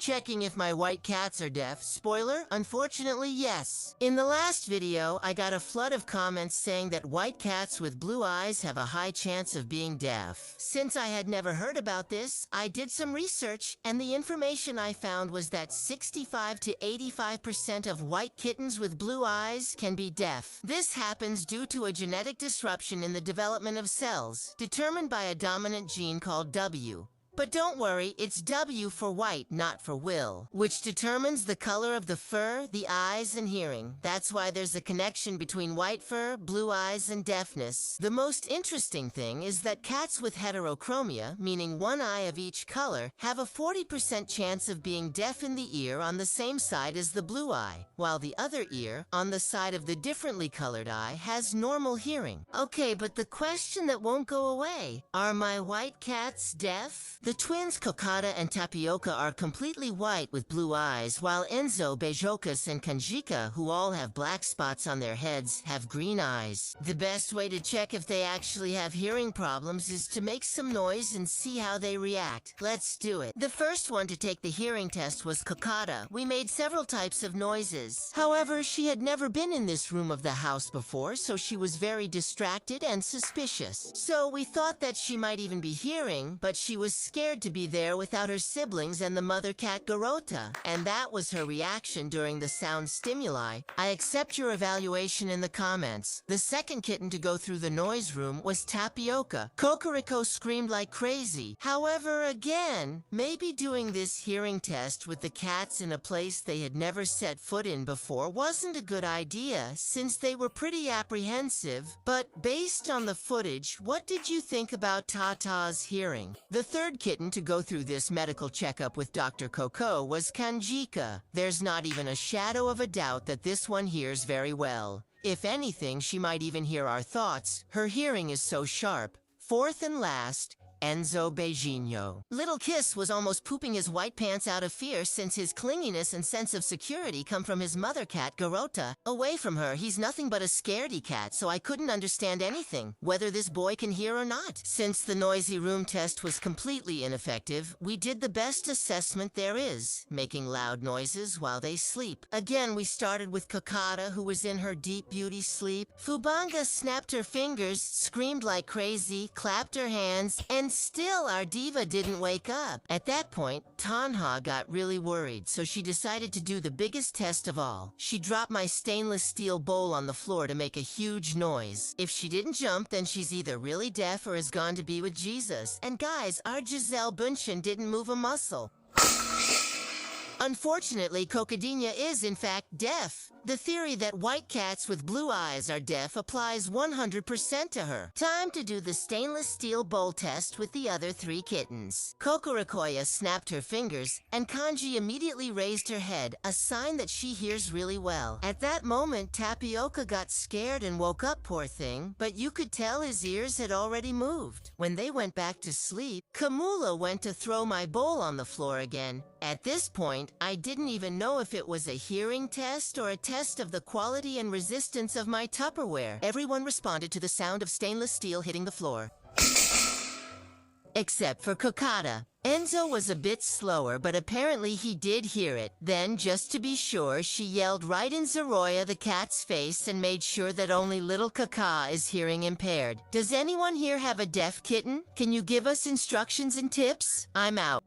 Checking if my white cats are deaf. Spoiler, unfortunately, yes. In the last video, I got a flood of comments saying that white cats with blue eyes have a high chance of being deaf. Since I had never heard about this, I did some research, and the information I found was that 65 to 85% of white kittens with blue eyes can be deaf. This happens due to a genetic disruption in the development of cells, determined by a dominant gene called W. But don't worry, it's W for white, not for will, which determines the color of the fur, the eyes, and hearing. That's why there's a connection between white fur, blue eyes, and deafness. The most interesting thing is that cats with heterochromia, meaning one eye of each color, have a 40% chance of being deaf in the ear on the same side as the blue eye, while the other ear, on the side of the differently colored eye, has normal hearing. Okay, but the question that won't go away, are my white cats deaf? The twins Cocada and Tapioca are completely white with blue eyes, while Enzo, Bejocas, and Kanjika, who all have black spots on their heads, have green eyes. The best way to check if they actually have hearing problems is to make some noise and see how they react. Let's do it. The first one to take the hearing test was Cocada. We made several types of noises. However, she had never been in this room of the house before, so she was very distracted and suspicious. So we thought that she might even be hearing, but she was scared to be there without her siblings and the mother cat Garota, and that was her reaction during the sound stimuli. I accept your evaluation in the comments. The second kitten to go through the noise room was Tapioca. Cocorico screamed like crazy. However, again, maybe doing this hearing test with the cats in a place they had never set foot in before wasn't a good idea, since they were pretty apprehensive. But based on the footage, what did you think about Tata's hearing? The third kitten to go through this medical checkup with Dr. Coco was Kanjika. There's not even a shadow of a doubt that this one hears very well. If anything, she might even hear our thoughts. Her hearing is so sharp. Fourth and last, Enzo Beijinho. Little Kiss was almost pooping his white pants out of fear, since his clinginess and sense of security come from his mother cat, Garota. Away from her, he's nothing but a scaredy cat, so I couldn't understand anything, whether this boy can hear or not. Since the noisy room test was completely ineffective, we did the best assessment there is, making loud noises while they sleep. Again, we started with Cocada, who was in her deep beauty sleep. Fubanga snapped her fingers, screamed like crazy, clapped her hands, and still our diva didn't wake up. At that point, Tanha got really worried, so she decided to do the biggest test of all. She dropped my stainless steel bowl on the floor to make a huge noise. If she didn't jump, then she's either really deaf or has gone to be with Jesus. And guys, our Giselle Bündchen didn't move a muscle. Unfortunately, Cocadinha is in fact deaf. The theory that white cats with blue eyes are deaf applies 100% to her. Time to do the stainless steel bowl test with the other three kittens. Cocoricoya snapped her fingers, and Kanji immediately raised her head, a sign that she hears really well. At that moment, Tapioca got scared and woke up, poor thing, but you could tell his ears had already moved. When they went back to sleep, Kamula went to throw my bowl on the floor again. At this point, I didn't even know if it was a hearing test or a test of the quality and resistance of my Tupperware. Everyone responded to the sound of stainless steel hitting the floor. Except for Cocada. Enzo was a bit slower, but apparently he did hear it. Then, just to be sure, she yelled right in Zeroya the cat's face and made sure that only little Kaka is hearing impaired. Does anyone here have a deaf kitten? Can you give us instructions and tips? I'm out.